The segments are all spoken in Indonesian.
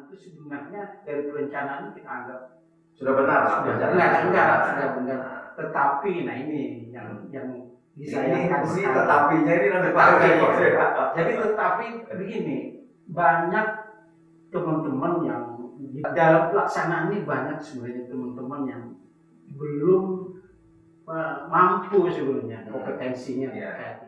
itu sebenarnya dari perencanaan kita anggap sudah benar. Sudah benar. Tetapi nah ini yang disayangkan ini tetapinya ini nanti jadi tetapi begini, banyak teman-teman yang dalam pelaksanaan ini banyak sebenarnya teman-teman yang belum mampu sebenarnya kompetensinya terkait ini.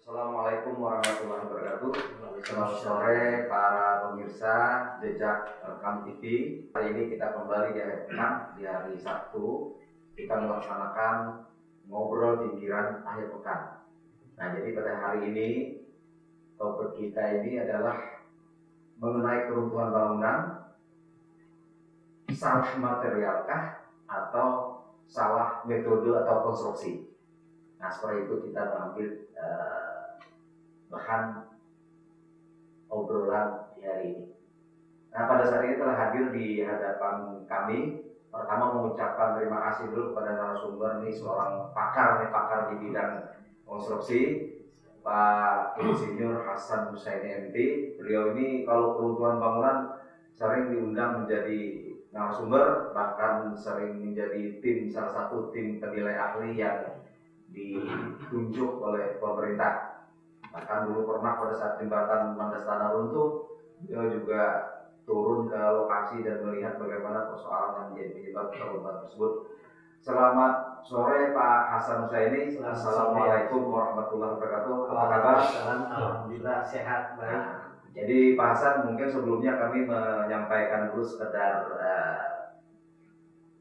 Assalamualaikum warahmatullahi wabarakatuh. Selamat sore para pemirsa Jejak Rekam TV. Hari ini kita kembali di akhir pekan, di hari Sabtu. Kita melaksanakan ngobrol pikiran akhir pekan. Nah, jadi pada hari ini topik kita ini adalah mengenai keruntuhan bangunan, salah materialkah atau salah metode atau konstruksi. Nah, seperti itu kita mengambil bahan obrolan di hari ini. Nah, pada saat ini telah hadir di hadapan kami. Pertama mengucapkan terima kasih dulu kepada narasumber ini, seorang pakar di bidang konstruksi, Pak Insinyur Hasan Husaini MT. Beliau ini kalau keruntuhan bangunan sering diundang menjadi narasumber, bahkan sering menjadi salah satu tim penilai ahli yang ditunjuk oleh pemerintah. Bahkan dulu pernah pada saat jembatan Manggastana runtuh, beliau juga turun ke lokasi dan melihat bagaimana persoalan yang menjadi penyebab keruntuhan tersebut. Selamat sore Pak Hasan Husaini. Assalamualaikum warahmatullahi wabarakatuh. Apa kabar? Alhamdulillah sehat, baik. Jadi Pak Hasan, mungkin sebelumnya kami menyampaikan dulu sekedar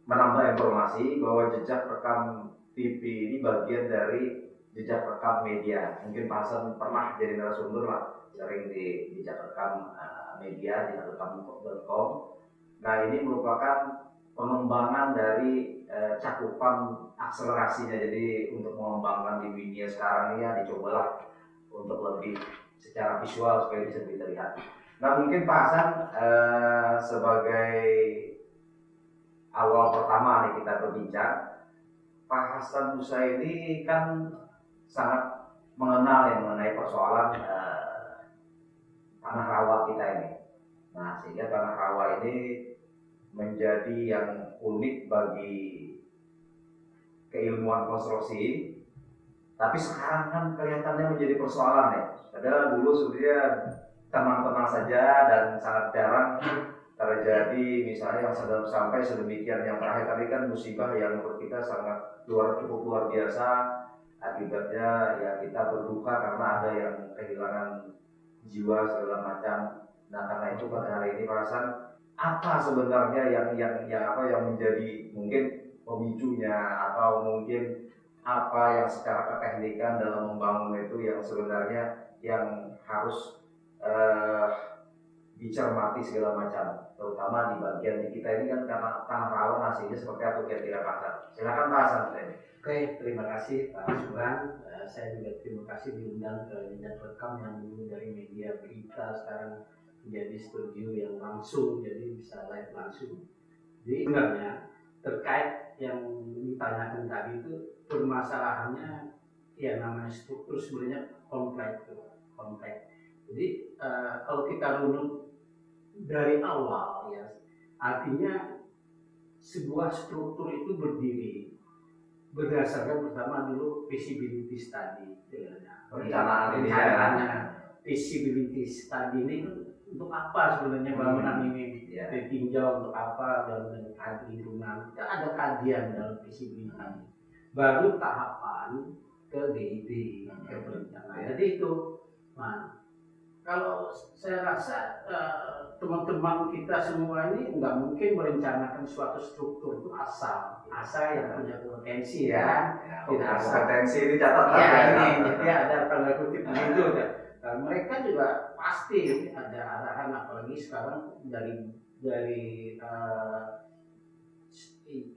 menambah informasi bahwa Jejak Rekam TV ini bagian dari Jejak Rekam Media. Mungkin Pak Hasan pernah jadi narasumber lah, sering di Jejak Rekam Media di rekam.com. Nah, ini merupakan pengembangan dari cakupan akselerasinya. Jadi untuk mengembangkan di dunia sekarang ini ya dicobalah untuk lebih secara visual supaya bisa dilihat. Nah, mungkin Pak Hasan sebagai awal pertama nih kita berbincang, Pak Hasan Husaini kan sangat mengenal yang mengenai persoalan tanah rawa kita ini. Nah, sehingga tanah rawa ini menjadi yang unik bagi keilmuan konstruksi. Tapi sekarang kan kelihatannya menjadi persoalan ya. Padahal dulu sebenarnya tenang-tenang saja dan sangat jarang terjadi misalnya yang sampai sedemikian. Yang terakhir tadi kan musibah yang menurut kita sangat cukup luar biasa. Akibatnya ya kita berduka karena ada yang kehilangan jiwa segala macam. Nah, karena itu pada hari ini Pak Hasan, apa sebenarnya yang menjadi mungkin pemicunya atau mungkin apa yang secara keteknikan dalam membangun itu yang sebenarnya yang harus dicermati segala macam, terutama di bagian di kita ini kan karena tanah rawa hasilnya seperti apa kira-kira Pak Hasan. Silakan Pak Hasan. Oke, terima kasih Pak Subhan. Saya juga terima kasih diundang ke Jejak Rekam yang dulu dari media berita sekarang menjadi studio yang langsung, jadi bisa live langsung. Jadi sebenarnya terkait yang ditanyakan tadi itu permasalahannya ya namanya struktur sebenarnya kompleks. Jadi kalau kita runut dari awal ya, artinya sebuah struktur itu berdiri berdasarkan pertama dulu feasibility study, perencanaannya. Feasibility study ini untuk apa sebenarnya bangunan ini ditinjau untuk apa dan lingkungan. Kita ada kajian dalam feasibility. Baru tahapan ke DID, ke perencanaan. Jadi itu. Nah, kalau saya rasa teman-teman kita semua ini nggak mungkin merencanakan suatu struktur itu asal yang punya potensi ya. Potensi ini catatan ya. Ini jadi ada tanda kutip begitu ya. Nah, mereka juga pasti ada arahan, apalagi sekarang dari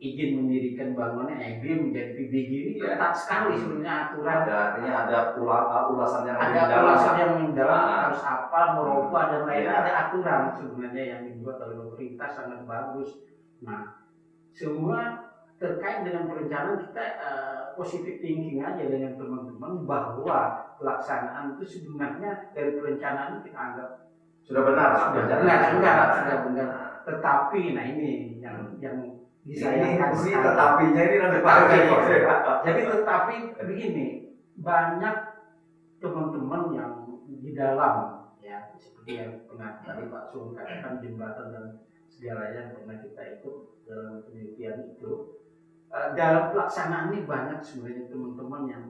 izin mendirikan bangunan EB menjadi PBG ini ketat sekali sebenarnya aturan. Artinya ada ulasan yang ada mendalam. ulasan yang mendalam harus apa, merubah dan lain-lain. Ada aturan sebenarnya yang dibuat oleh pemerintah sangat bagus. Nah, semua terkait dengan perencanaan kita positive thinking aja dengan teman-teman bahwa pelaksanaan itu sebenarnya dari perencanaan kita anggap sudah benar, sudah benar. Tetapi nah ini yang disayangkan ini tetapinya ini nanti pakai. Jadi tetapi begini, banyak teman-teman yang di dalam ya seperti yang pernah tadi Pak Sung katakan jembatan dan segala yang pernah kita ikut dalam penelitian itu. Dalam pelaksanaan ini banyak sebenarnya teman-teman yang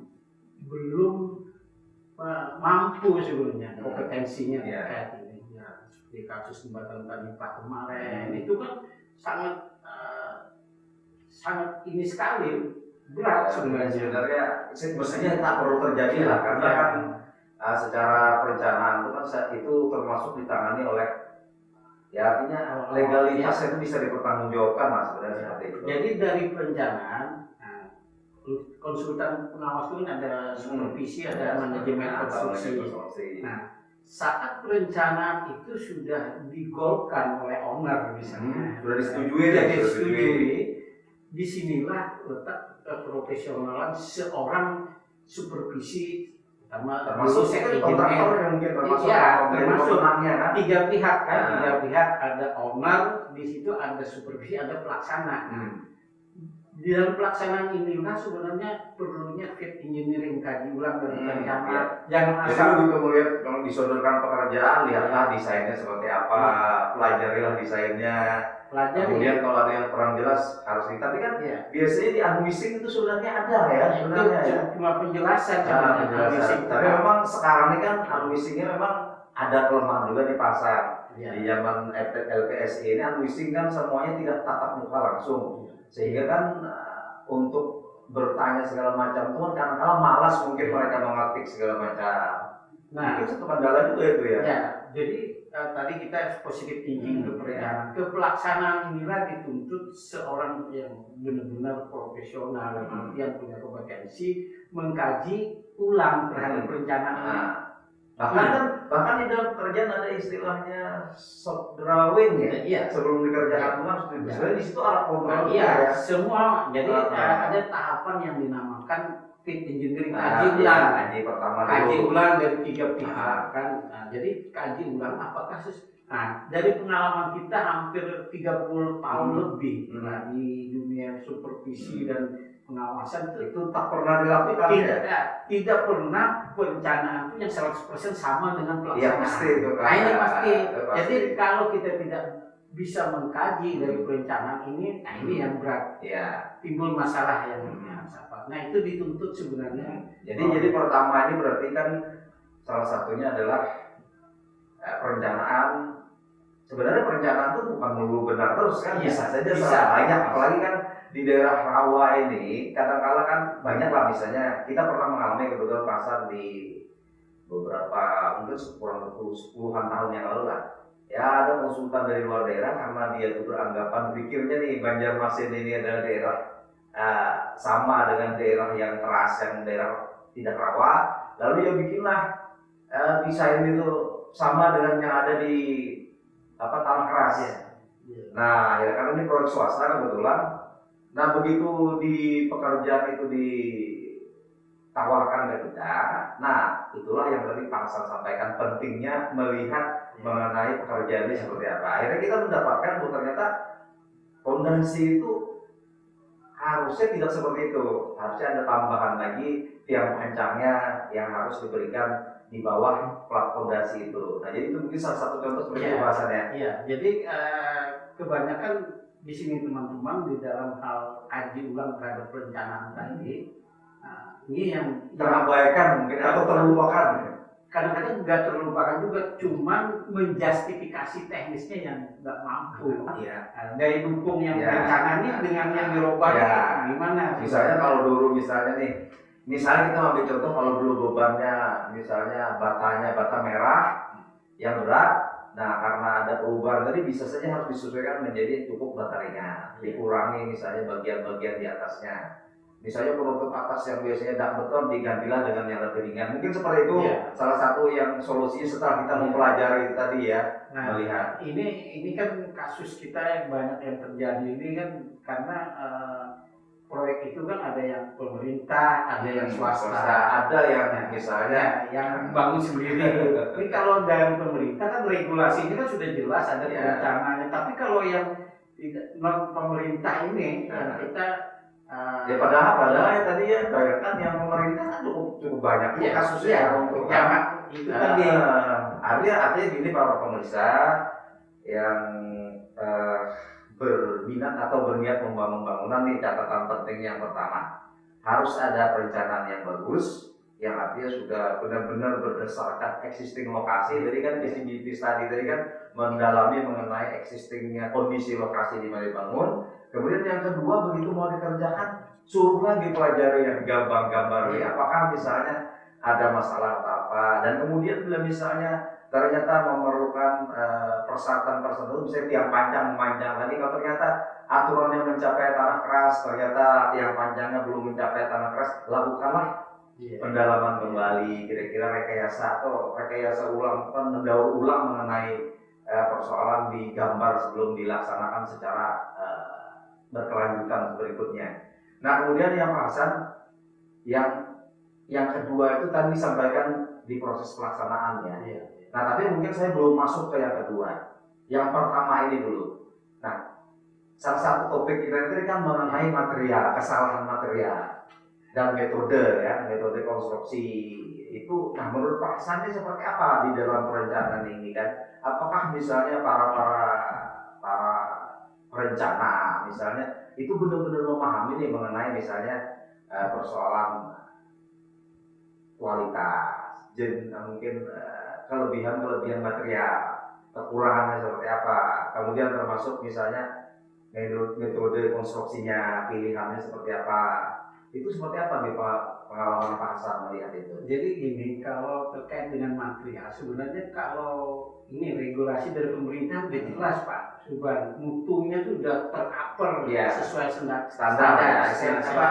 belum mampu sebenarnya kompetensinya terkait ini. Ya, seperti kasus jembatan Tanipah kemarin itu kan sangat ini sekali berat sebenarnya mestinya tak perlu terjadi lah karena kan secara perencanaan itu kan itu termasuk ditangani oleh ya artinya legalitas itu bisa dipertanggungjawabkan mas sebenarnya seperti itu. Jadi dari perencanaan konsultan pengawas itu ada supervisi, ada manajemen konstruksi. Nah, saat perencanaan itu sudah digolkan oleh owner misalnya, sudah disetujui, disinilah letak keprofesionalan seorang supervisi termasuk kontraktor yang mungkin termasuk kan? tiga pihak ada owner, di situ ada supervisi, ada pelaksana. Di dalam pelaksanaan inilah sebenarnya perlunya fit engineering, kaji ulang dan rencana. Jangan asal kemudian kalau disodorkan pekerjaan lihatlah desainnya seperti apa, pelajarilah desainnya. Kemudian kalau ada yang kurang jelas harus tapi kan biasanya di unwising itu sebenarnya ada ya sebenarnya itu cuma penjelasan tapi memang sekarang ini kan unwisingnya memang ada kelemahan juga di pasar. Di zaman LPSI ini unwising kan semuanya tidak tatap muka langsung sehingga kan untuk bertanya segala macam itu kan kadang-kadang malas mungkin mereka mengetik segala macam. Nah itu satu kendala juga itu ya. Jadi tadi kita positif thinking ke perencanaan, ke pelaksanaan inilah dituntut seorang yang benar-benar profesional yang punya kompetensi mengkaji ulang terhadap perencanaan. Bahkan di dalam pekerjaan ada istilahnya soft drawing sebelum dikerjakan rumah sebenarnya di situ ada program semua. Jadi ada tahapan yang dinamakan fit engineering, kaji ulang dari tiga pihak kan. Jadi kaji ulang apakah dari pengalaman kita hampir 30 tahun lebih di dunia supervisi dan pengawasan itu tak pernah dilakukan. Tidak pernah perencanaan itu yang 100% sama dengan pelaksanaan. Ini pasti. Jadi kalau kita tidak bisa mengkaji dari perencanaan ini, ini yang berat. Timbul masalah yang nah itu dituntut sebenarnya. Jadi pertama ini berarti kan salah satunya adalah perencanaan. Sebenarnya perencanaan itu bukan melulu benar terus kan, bisa saja salah banyak. Apalagi kan di daerah rawa ini kadang-kala kan banyak lah, misalnya kita pernah mengalami kebetulan pasar di beberapa mungkin kurang lebih 10-an tahun yang lalu lah. Ya ada konsultan dari luar daerah karena dia itu beranggapan pikirnya nih Banjarmasin ini adalah daerah sama dengan daerah yang keras, yang daerah tidak rawa, lalu dia bikinlah desain itu sama dengan yang ada di tanah keras. Nah ya karena ini proyek swasta kebetulan. Nah begitu di pekerjaan itu ditawarkan ke kita, nah itulah yang tadi Pak Hasan sampaikan, pentingnya melihat mengenai pekerjaan ini seperti apa. Akhirnya kita mendapatkan bahwa ternyata fondasi itu harusnya tidak seperti itu, harusnya ada tambahan lagi tiang pencangnya yang harus diberikan di bawah plat fondasi itu. Nah jadi itu mungkin salah satu contoh seperti pembahasannya. Jadi kebanyakan di sini teman-teman di dalam hal kaji ulang terhadap perencanaan tadi, ini yang terabaikan mungkin atau terlupakan. Kadang-kadang nggak terlupakan juga, cuman menjustifikasi teknisnya yang nggak mampu. Dari dukung yang perencanaan dengan yang dirubah gimana? Misalnya kalau dulu misalnya kita ambil contoh kalau dulu bebannya misalnya bata merah yang berat Nah, karena ada perubahan tadi bisa saja harus disesuaikan menjadi cukup baterainya, dikurangi misalnya bagian-bagian di atasnya. Misalnya penutup atas yang biasanya dak beton digantilah dengan yang lebih ringan. Mungkin seperti itu salah satu yang solusinya setelah kita mempelajari tadi ya, melihat. Ini kan kasus kita yang banyak yang terjadi ini kan karena proyek itu kan ada yang pemerintah, ada yang swasta, ada yang misalnya yang bangun sendiri. Ini kalau dari pemerintah kan regulasinya kan sudah jelas ada perencanaannya. Tapi kalau yang non pemerintah ini yang kita ya padahal ya tadi ya bayangkan yang pemerintah kan cukup banyak kasusnya untuk itu tadi artinya gini para pemirsa yang berminat atau berniat membangun bangunan nih, catatan penting yang pertama harus ada perencanaan yang bagus, yang artinya sudah benar-benar berdasarkan existing lokasi. Jadi kan visibility study tadi kan mendalami mengenai existingnya kondisi lokasi di mana dibangun. Kemudian yang kedua, begitu mau dikerjakan suruhlah dipelajari yang gambar-gambar apakah misalnya ada masalah atau apa, dan kemudian bila misalnya ternyata memerlukan persyaratan misalnya tiang panjang tadi, kalau ternyata aturannya mencapai tanah keras, ternyata tiang panjangnya belum mencapai tanah keras, lakukanlah pendalaman kembali, kira-kira rekayasa ulang, mendaur ulang mengenai persoalan di gambar sebelum dilaksanakan secara berkelanjutan berikutnya. Nah kemudian yang Pak Hasan, yang kedua itu tadi disampaikan di proses pelaksanaannya. Nah tapi mungkin saya belum masuk ke yang kedua. Yang pertama ini dulu. Nah salah satu topik kita ini kan mengenai material, kesalahan material dan metode konstruksi itu. Nah menurut Pak Hasan ini seperti apa di dalam perencanaan ini kan? Apakah misalnya para perencana misalnya itu benar-benar memahami nih mengenai misalnya persoalan kualitas, mungkin kelebihan material, kekurangannya seperti apa, kemudian termasuk misalnya metode konstruksinya, pilihannya seperti apa, itu seperti apa nih Pak, pengalaman Pak Hasan melihat itu? Jadi gini, kalau terkait dengan material, sebenarnya kalau ini regulasi dari pemerintah sudah jelas Pak Subhan, mutunya sudah tercover sesuai standar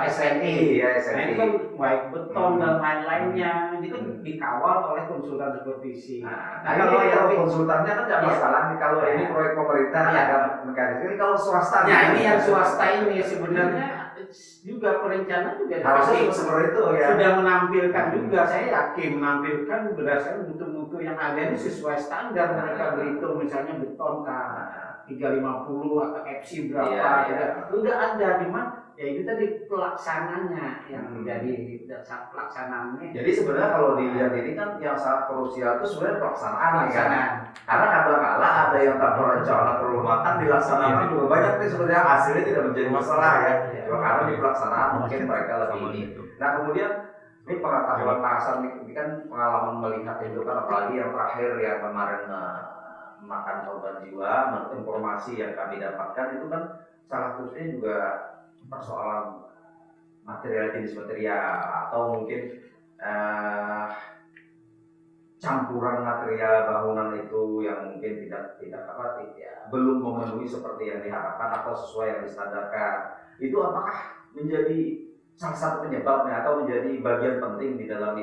SNI. Nah itu kan baik beton dan lain-lainnya, itu kan dikawal oleh konsultan supervisi. Nah kalau yang konsultannya kan nggak masalah nih, kalau ini proyek pemerintah ada mekanisme. Ini kalau swasta, ini yang swasta ini sebenarnya juga perencana juga harusnya seperti itu sudah menampilkan juga, saya yakin menampilkan berdasarkan mutu-mutu yang ada ini sesuai standar. Mereka berhitung misalnya beton K350 atau FC berapa, udah ada, cuman ya itu tadi pelaksananya yang menjadi dasar pelaksanaannya. Jadi sebenarnya kalau dilihat ini kan yang sangat krusial itu sebenarnya pelaksanaan. Karena kadang-kala ada yang tak terencana terlalu matang, dilaksanakan juga banyak nih sebenarnya hasilnya tidak menjadi masalah ya. Cuma karena di pelaksanaan mungkin mereka lebih ini. Nah kemudian ini pengetahuan Pak Hasan ini kan pengalaman melihat itu kan, apalagi yang terakhir yang kemarin makan korban jiwa, menurut informasi yang kami dapatkan itu kan salah satunya juga persoalan material, jenis material, atau mungkin campuran material bangunan itu yang mungkin tidak belum memenuhi seperti yang diharapkan atau sesuai yang distandarkan. Itu apakah menjadi salah satu penyebabnya atau menjadi bagian penting di dalam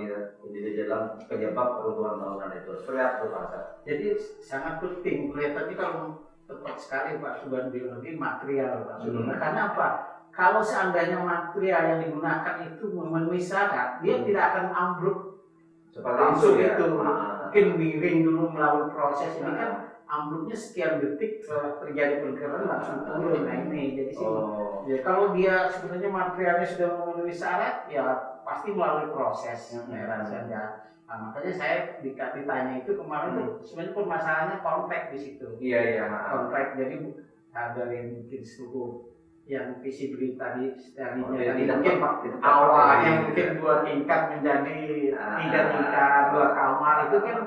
penyebab keruntuhan bangunan itu? Seperti apa Pak? Jadi sangat penting, kelihatannya kalau tepat sekali Pak Subhan bilang ini material Pak Subhan. Karena apa? Kalau seandainya material yang digunakan itu memenuhi syarat, dia tidak akan ambruk langsung itu. Mungkin miring dulu melalui proses ini kan ambruknya sekian detik setelah terjadi pergerakan langsung turun. Nah ini jadi ya, kalau dia sebenarnya materialnya sudah memenuhi syarat ya pasti melalui proses saja. Nah, makanya saya ditanya itu kemarin tuh sebenarnya permasalahannya kontrak di situ. Kontrak, jadi dari mungkin struktur yang visibility tadi mungkin awalnya mungkin 2 tingkat menjadi 3 tingkat, 2 kamar itu kan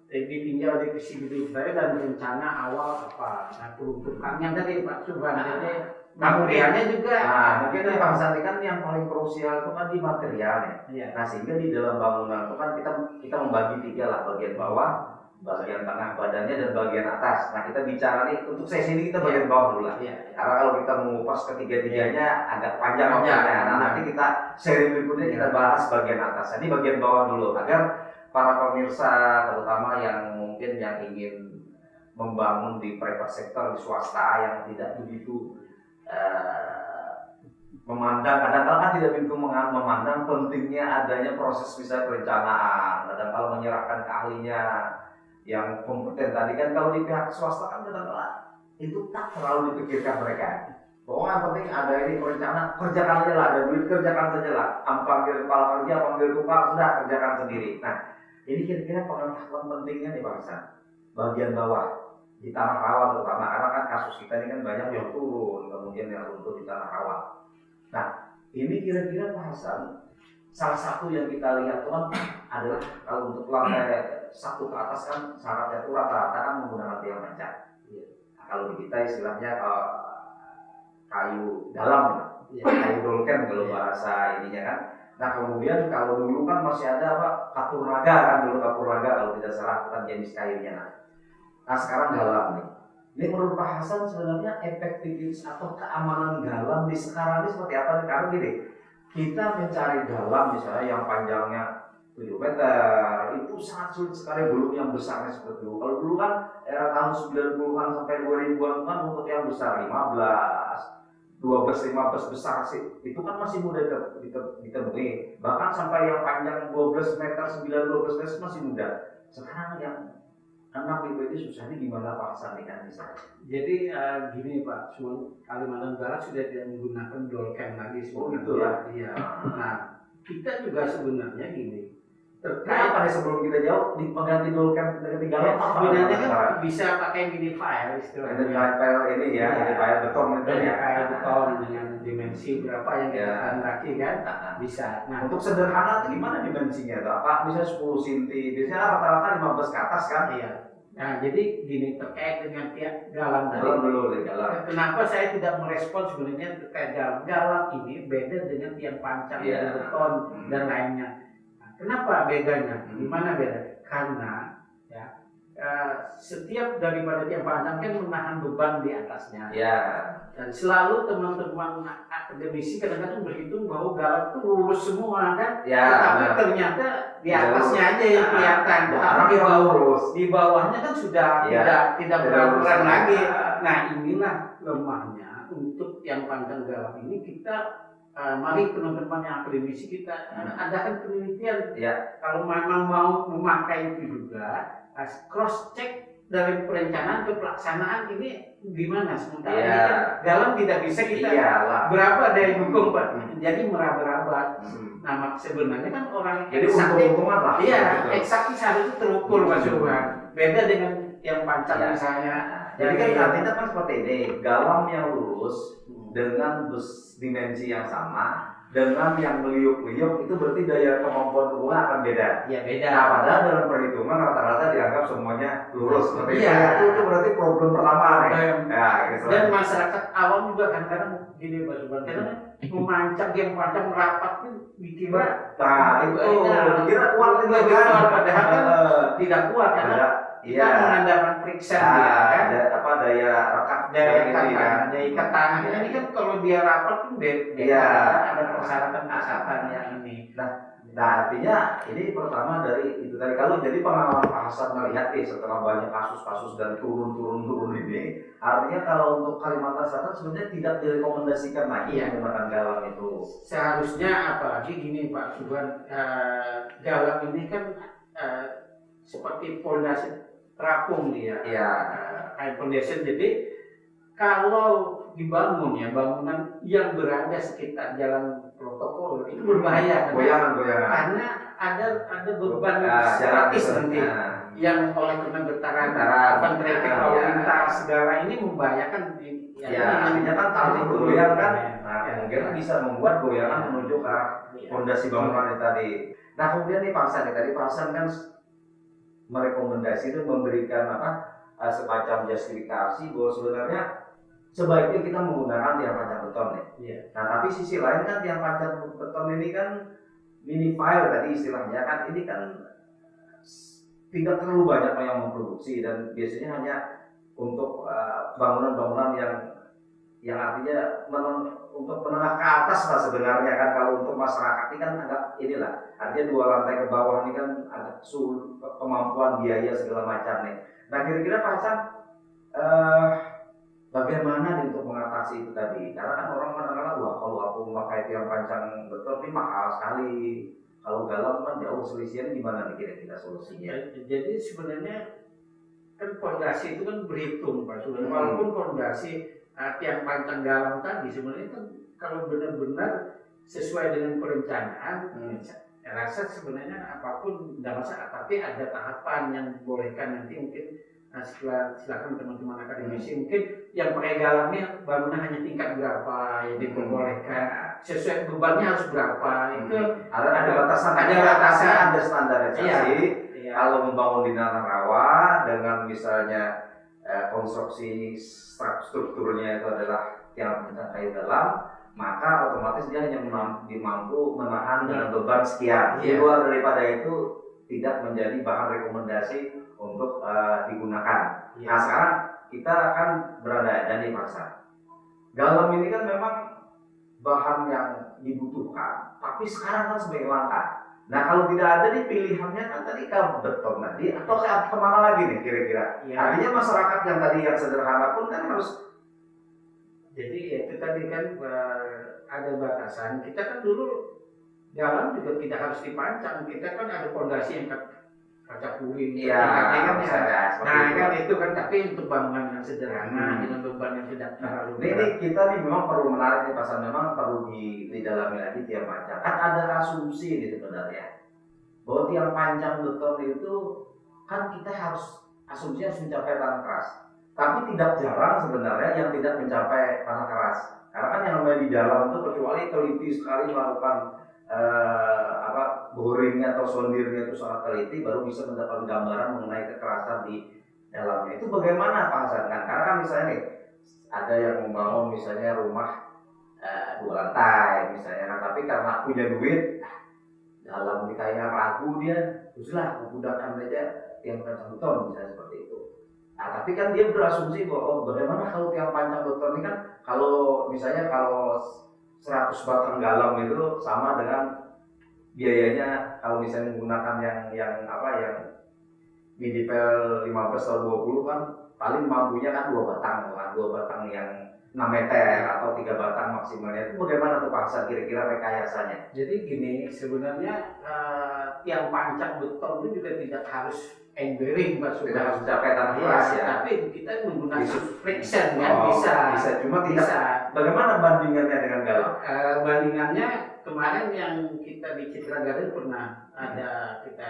ditinjau di visibility dan rencana awal apa. Nah peruntukannya tadi Pak Subhan, jadi kemudiannya juga mungkin dari Pak Santi kan yang paling krusial itu kan di materialnya. Nah sehingga di dalam bangunan itu kan kita membagi 3 lah, bagian bawah, bagian tengah badannya dan bagian atas. Nah kita bicara nih untuk sesi ini kita bagian bawah dulu lah. Karena kalau kita mengupas ketiga-tiganya agak panjang waktunya. Nah nanti kita seri berikutnya kita bahas bagian atas. Ini bagian bawah dulu agar para pemirsa terutama yang mungkin yang ingin membangun di private sector di swasta yang tidak begitu memandang, kadang-kadang kan tidak begitu memandang pentingnya adanya proses visa perencanaan. Kadang-kadang menyerahkan ke ahlinya yang kompeten tadi kan, kalau di pihak swasta kan kadang-kadang itu tak terlalu dipikirkan mereka. Pokoknya yang penting ada ini perencana, kerjakan aja lah, ada duit kerjakan saja lah. Panggil kepala kerja, panggil tukang, sudah kerjakan sendiri. Nah ini kira-kira pengetahuan pentingnya nih Bang Ihsan, bagian bawah di tanah rawa terutama, karena kan kasus kita ini kan banyak yang turun kemudian yang runtuh di tanah rawa. Nah ini kira-kira Pak Hasan, salah satu yang kita lihat teman adalah kalau untuk lantai 1 ke atas kan syaratnya itu rata-rata kan menggunakan tiang panjang. Nah, kalau di kita istilahnya kayu dalam, kayu dolken kalau bahasa ininya kan. Nah kemudian kalau dulu kan masih ada apa, kapur naga kan, dulu kapur naga kalau tidak salah kan jenis kayunya. Nah sekarang galam nih. Ini menurut Pak Hasan sebenarnya efektivitas atau keamanan galam di sekarang ini seperti apa nih? Karena gini, kita mencari galam misalnya yang panjangnya 7 meter itu sangat sulit sekali, belum yang besarnya seperti itu. Kalau dulu kan era tahun 90-an sampai 2000-an kan untuk yang besar 15, 12, 15 besar sih, itu kan masih mudah ditemui. Bahkan sampai yang panjang 12 meter, 9-12 meter masih mudah. Sekarang yang 6 itu susah, ini gimana Pak Hasan nih kan bisa? Jadi gini Pak, Kalimantan Barat sudah tidak menggunakan dolken lagi sebenarnya. Gitu lah. Iya. Nah kita juga sebenarnya gini. Kenapa nih sebelum kita jauh di pengganti dolken dari galam? Sebenarnya kan bisa pakai mini file istilahnya. Mini file ini ya, mini file beton itu ya. File beton dengan dimensi berapa yang kita kehendaki kan? Bisa. Nah untuk sederhana itu gimana dimensinya? Apa misalnya 10 cm, biasanya rata-rata 15 ke atas kan? Iya. Nah jadi gini, terkait dengan tiap galam tadi. Galam. Kenapa saya tidak merespon sebenarnya terkait galam? Galam ini beda dengan tiang pancang dari beton dan lainnya. Kenapa bedanya? Gimana beda? Karena ya setiap daripada tiang pancang kan menahan beban di atasnya. Ya. Dan selalu teman-teman akademisi kadang-kadang berhitung bahwa galam itu lurus semua kan? Ya. Tetapi ternyata di atasnya aja yang kelihatan. Karena di bawahnya kan sudah tidak berat lagi. Nah inilah lemahnya untuk yang pancang galam ini. Kita mari teman-teman yang akademisi kita adakan penelitian. Kalau memang mau memakai itu juga cross check dari perencanaan ke pelaksanaan ini gimana. Sementara ini kan galam tidak bisa kita berapa daya dukung Pak, jadi meraba-raba. Nah sebenarnya kan orang jadi untung-untungan lah. Eksaknya seharusnya terukur Mas Yohan. Beda dengan yang pancang misalnya. Jadi kan artinya kan seperti ini, galam yang lurus dengan dimensi yang sama dengan yang meliuk-liuk itu berarti daya kemampuan hubungan akan beda. Iya beda. Nah padahal dalam perhitungan rata-rata dianggap semuanya lurus seperti itu. Itu berarti problem pertama nih. Dan masyarakat awam juga kadang-kadang gini Pak Subhan, karena memancang yang pancang merapat itu dikira. Nah itu dikira kuat juga kan. Padahal kan tidak kuat karena kita mengandalkan friction kan. Daya rekat, daya ikatan. Ini kan kalau dia rapat kan beda. Ada persyaratan yang ini. Nah artinya ini pertama dari itu tadi, kalau jadi pengalaman Pak Hasan melihat setelah banyak kasus-kasus dan turun ini, artinya kalau untuk Kalimantan Selatan sebenarnya tidak direkomendasikan lagi menggunakan galam itu. Seharusnya apalagi gini Pak Subhan, galam ini kan seperti fondasi terapung dia. High foundation. Jadi kalau dibangun bangunan yang berada sekitar jalan protokol itu berbahaya goyangan karena ada beban statis nanti yang oleh karena getaran traffic lalu lintas segala ini membahayakan. Artinya kan tanah goyang kan, kemungkinan bisa membuat goyangan menuju ke fondasi bangunan tadi. Nah kemudian nih Pak Hasan, tadi Pak Hasan kan merekomendasi itu memberikan semacam justifikasi bahwa sebenarnya sebaiknya kita menggunakan tiang pancang beton Nah tapi sisi lain kan tiang pancang beton ini kan mini file tadi istilahnya kan, ini kan tidak terlalu banyak yang memproduksi dan biasanya hanya untuk bangunan-bangunan yang artinya untuk menengah ke atas lah sebenarnya kan. Kalau untuk masyarakat ini kan agak inilah, artinya 2 lantai ke bawah ini kan agak sulit kemampuan biaya segala macam nih. Nah kira-kira Pak Hasan, bagaimana nih untuk mengatasi itu tadi? Karena kan orang kadang-kadang, wah kalau aku memakai tiang pancang beton ini mahal sekali, kalau galam kan jauh, selisihnya gimana nih kira-kira solusinya? Jadi sebenarnya kan fondasi itu kan berhitung Pak Sudan. Walaupun fondasi tiang pancang galang tadi sebenarnya kan kalau benar-benar sesuai dengan perencanaan, saya rasa sebenarnya apapun tidak masalah. Tapi ada tahapan yang dibolehkan nanti mungkin silakan teman-teman akademisi mungkin yang pakai galangnya bangunan hanya tingkat berapa yang diperbolehkan, sesuai bebannya harus berapa, itu ada batasan, ada standarisasi. Iya. Kalau membangun di tanah rawa dengan misalnya konstruksi strukturnya itu adalah yang kayu dalam, maka otomatis dia hanya mampu menahan dengan beban sekian. Di luar daripada itu tidak menjadi bahan rekomendasi untuk digunakan. Nah sekarang kita akan berada di pasar. Galam ini kan memang bahan yang dibutuhkan, tapi sekarang kan sebagai langka. Nah kalau tidak ada nih pilihannya kan tadi kalau beton tadi atau kemana lagi nih kira-kira? Artinya masyarakat yang tadi yang sederhana pun kan harus. Jadi itu tadi kan ada batasan. Kita kan dulu galang juga tidak harus dipancang. Kita kan ada fondasi yang kaca kuning. Kan itu kan tapi untuk bangunan yang sederhana dengan beban yang tidak terlalu. Ini kita nih memang perlu menarik nih pasal, memang perlu didalami lagi tiang pancang. Kan ada asumsi nih sebenarnya bahwa tiang pancang beton itu kan kita harus asumsi harus mencapai tanah keras. Tapi tidak jarang sebenarnya yang tidak mencapai tanah keras. Karena kan yang namanya di dalam itu kecuali teliti sekali melakukan boringnya atau sondirnya itu sangat teliti, baru bisa mendapat gambaran mengenai kekerasan di dalamnya. Itu bagaimana Pak Hasan? Kan karena kan misalnya nih ada yang membangun misalnya rumah 2 lantai misalnya, tapi karena punya duit dalam kayaknya ragu dia, teruslah menggunakan aja tiang pancang beton misalnya seperti itu. Nah tapi kan dia berasumsi bahwa bagaimana kalau tiang pancang beton ini kan kalau misalnya kalau 100 batang galam itu sama dengan biayanya kalau misalnya menggunakan yang midipel 15 atau 20 kan paling mampunya kan 2 batang kan, 2 batang yang 6 meter atau 3 batang maksimalnya. Itu bagaimana tuh Pak Hasan kira-kira rekayasanya? Jadi gini, sebenarnya tiang pancang beton itu juga tidak harus engineering Pak, tidak harus mencapai tanah keras ya. Tapi kita menggunakan friction kan bisa. Cuma tidak. Bagaimana bandingannya dengan galam? Bandingannya kemarin yang kita di Citra Garden pernah ada kita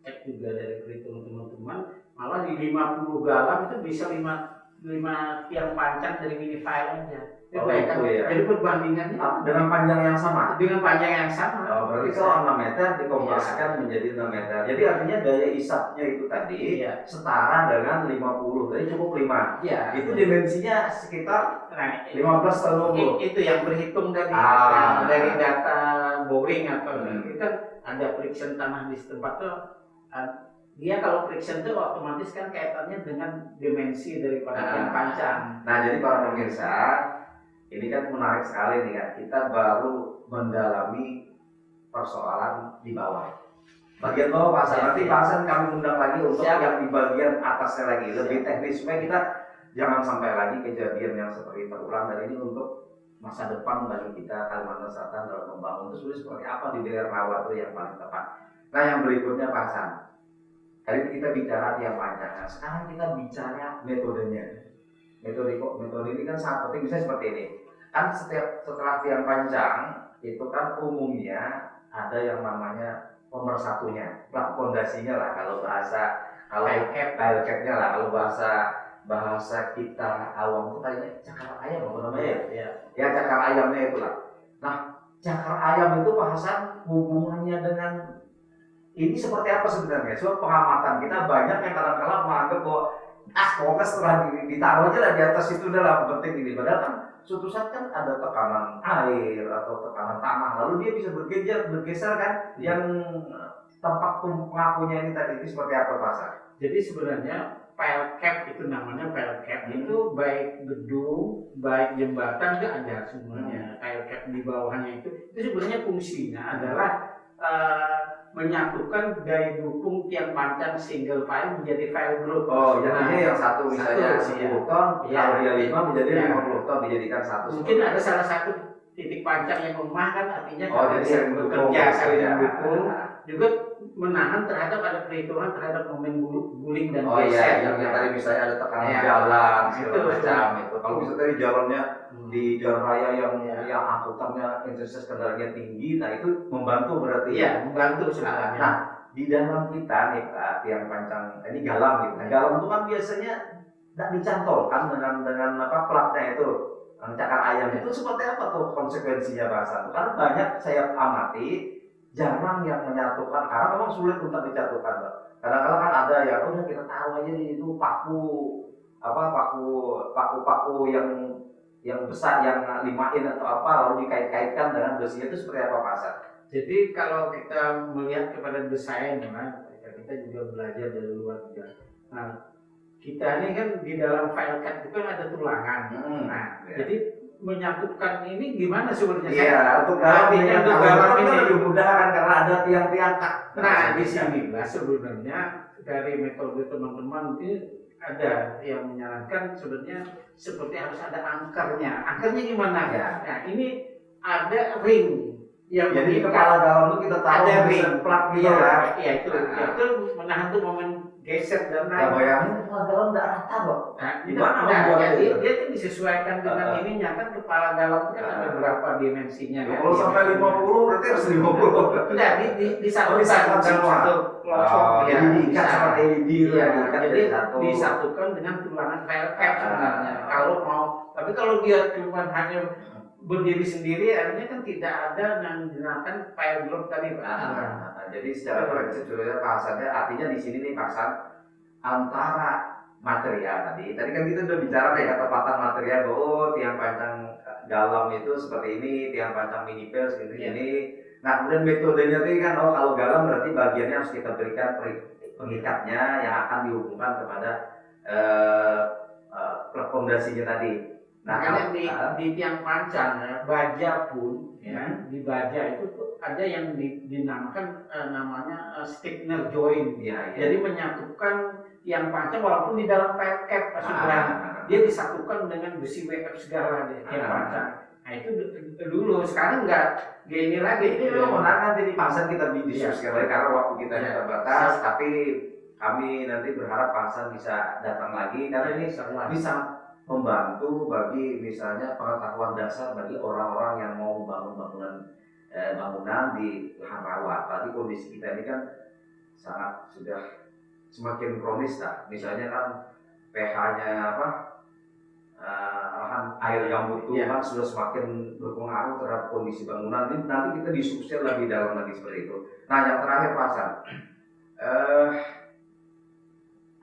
cek juga dari perhitungan teman-teman, malah di 50 galam itu bisa 5 tiang pancang dari mini file aja. Jadi perbandingannya dengan panjang yang sama. Dengan panjang yang sama. Berarti kalau 6 meter dikonversikan menjadi 6 meter. Jadi artinya daya isapnya itu tadi setara dengan 50. Jadi cukup 5. Itu dimensinya sekitar 15 per 20. Itu yang berhitung dari data boring atau kita ada friction tanah di setempat tuh. Dia kalau friction itu otomatis kan kaitannya dengan dimensi daripada tiang pancang. Nah jadi para pemirsa, ini kan menarik sekali nih kan, kita baru mendalami persoalan di bawah. Bagian bawah Pak Hasan, nanti Pak Hasan kami undang lagi untuk yang di bagian atasnya lagi, lebih teknis supaya kita jangan sampai lagi kejadian yang seperti terulang. Dan ini untuk masa depan bagi kita Kalimantan Selatan dalam membangun itu seperti apa di daerah rawa itu yang paling tepat. Nah yang berikutnya Pak Hasan, tadi kita bicara tiang pancang, nah sekarang kita bicara metodenya. Metode ini kan sangat penting, misalnya seperti ini. Kan setelah tiang pancang itu kan umumnya ada yang namanya pemersatunya, fondasinya lah kalau tile cap-nya lah, kalau bahasa kita awam itu kayaknya cakar ayam apa namanya ya cakar ayamnya itulah. Nah cakar ayam itu Pak Hasan hubungannya dengan ini seperti apa sebenarnya? Soal pengamatan kita banyak yang kadang-kadang menganggap bahwa pokoknya setelah ditaruh aja lah di atas itu udah lah penting ini. Padahal kan suatu saat kan ada tekanan air atau tekanan tanah, lalu dia bisa bergeser kan yang tempat pengakunya ini tadi itu seperti apa Pak Hasan? Jadi sebenarnya file cap itu namanya file cap itu baik gedung, baik jembatan itu ada semuanya. File cap di bawahnya itu sebenarnya fungsinya adalah menyatukan daya dukung tiang panjang single file menjadi file group. Oh, jadinya yang satu misalnya 10 ton, ya, kalau dia 5 menjadi ya. 50 ton dijadikan satu. Mungkin ada salah satu titik panjang yang lemah kan, artinya jadi saling bekerja, saling ya. mendukung, juga menahan terhadap ada perhitungan terhadap momen guling dan geser. Yang tadi misalnya ada tekanan jalan segala macam itu. Kalau misalnya tadi jalannya di jalan raya yang angkutannya intensitas kendaraannya tinggi, nah itu membantu berarti. Iya, membantu sebenarnya. Nah, di dalam kita nih Pak, tiang pancang ini galam gitu. Nah, galam itu kan biasanya tidak dicantolkan dengan apa platnya itu, cakar ayam itu seperti apa tuh konsekuensinya Pak Hasan? Karena banyak saya amati jarang yang menyatukan karena memang sulit untuk dicatukan Pak. Kadang-kadang kan ada ya udah kita taruh aja di itu paku yang besar yang 5 in atau apa lalu dikait-kaitkan dengan besi itu seperti apa Pak Hasan? Jadi kalau kita melihat kepada desain, kita juga belajar dari luar juga. Nah, kita ini kan di dalam file cat itu kan ada tulangan. Jadi menyatukan ini gimana sebenarnya? Iya, untuk garam ini lebih mudah kan karena ada tiang-tiang. Nah, di sinilah sebenarnya dari metode teman-teman ini ada yang menyarankan sebenarnya seperti harus ada angkernya. Angkernya gimana ya? Nah, ini ada ring. Jadi kepala galam itu kita taruh ada ring plak gitu ya. Iya itu menahan tuh momen geser dan naik. Bayangin kepala galam nggak rata Bang. Nah, gimana dia itu disesuaikan dengan ininya kan kepala galam itu kan ada berapa dimensinya kan. Kalau sampai 50 berarti harus 50. Tidak disatukan dalam satu kelompok ya. Jadi diikat seperti LED ya. Jadi disatukan dengan tulangan file cap sebenarnya. Kalau mau, tapi kalau dia cuma hanya berdiri sendiri artinya kan tidak ada yang digunakan file group tadi Pak. Jadi secara prinsip sebenarnya pasannya artinya di sini nih pasan antara material tadi kan kita udah bicara nih ketepatan material tiang panjang galam itu seperti ini, tiang panjang minipel seperti ini. Nah kemudian metodenya tadi kan kalau galam berarti bagiannya harus kita berikan pengikatnya yang akan dihubungkan kepada fondasinya tadi. Nah, di tiang panjang baja pun di baja itu ada yang dinamakan namanya stiffener joint. Jadi menyatukan tiang panjang walaupun di dalam file cap dia disatukan dengan besi WF segala di tiang panjang. Nah itu dulu, sekarang nggak gini lagi. Ini memang menarik nanti di pasar kita diskusikan lagi karena waktu kita terbatas. Tapi kami nanti berharap pasar bisa datang lagi karena ini bisa membantu bagi misalnya pengetahuan dasar bagi orang-orang yang mau membangun bangunan di lahan rawa. Tadi kondisi kita ini kan sudah semakin kronis lah. Misalnya kan pH-nya lahan air yang butuh kan sudah semakin berpengaruh terhadap kondisi bangunan. Ini nanti kita diskusi lebih dalam lagi seperti itu. Nah yang terakhir Pak Hasan,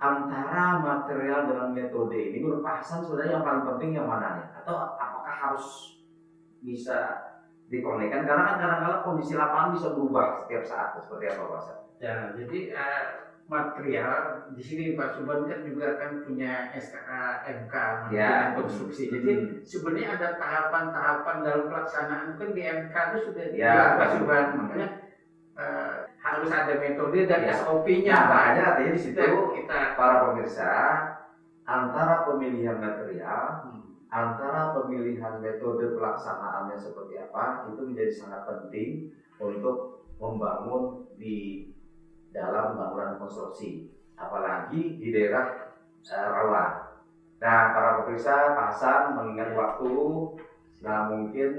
antara material dengan metode ini menurut Pak Hasan sebenarnya yang paling penting yang mana nih? Atau apakah harus bisa dikonekkan? Karena kan kadang-kadang kondisi lapangan bisa berubah setiap saat. Seperti apa Pak Hasan? Ya, jadi material di sini Pak Subhan kan juga kan punya SKMK konstruksi. Jadi sebenarnya ada tahapan-tahapan dalam pelaksanaan kan di MK itu sudah Pak Subhan. Makanya harus ada metode dan SOP-nya. Makanya artinya di situ kita para pemirsa antara pemilihan material, antara pemilihan metode pelaksanaannya seperti apa itu menjadi sangat penting untuk membangun di dalam bangunan konstruksi, apalagi di daerah rawa. Nah, para pemirsa, Pak Hasan mengingat waktu, nah mungkin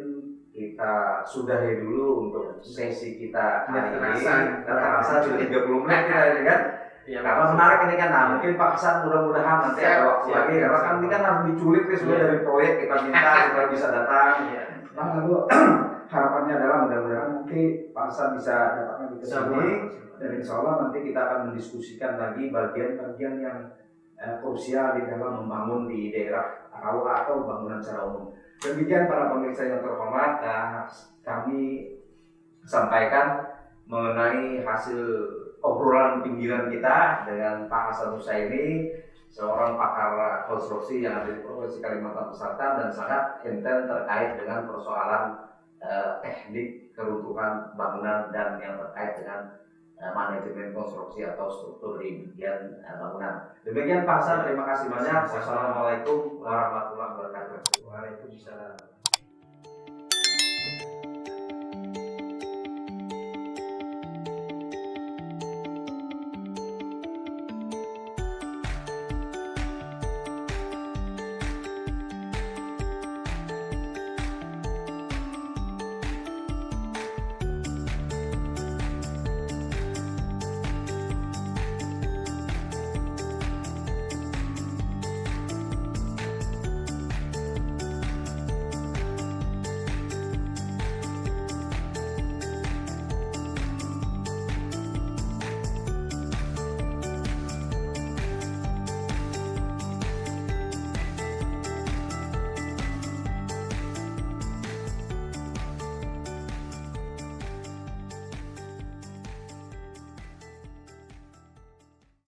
kita sudahi dulu untuk sesi kita hari ini. Terasa sudah 30 menit kita ini kan. Karena menarik ini kan. Nah, mungkin Pak Hasan mudah-mudahan nanti ada waktu lagi. Karena kan ini kan harus diculik sudah dari proyek kita minta supaya bisa datang. Nah, lalu harapannya adalah mudah-mudahan nanti Pak Hasan bisa datangnya di sini. Dan insya Allah nanti kita akan mendiskusikan lagi bagian-bagian yang krusial di dalam membangun di daerah rawa atau bangunan secara umum. Demikian para pemirsa yang terhormat, kami sampaikan mengenai hasil obrolan pinggiran kita dengan Pak Hasan Husaini, seorang pakar konstruksi yang ada di Provinsi Kalimantan Selatan dan sangat intens terkait dengan persoalan teknik keruntuhan bangunan dan yang terkait dengan manajemen konstruksi atau struktur di bagian bangunan. Demikian Pak Hasan, terima kasih banyak. Wassalamualaikum warahmatullahi wabarakatuh. Waalaikumsalam.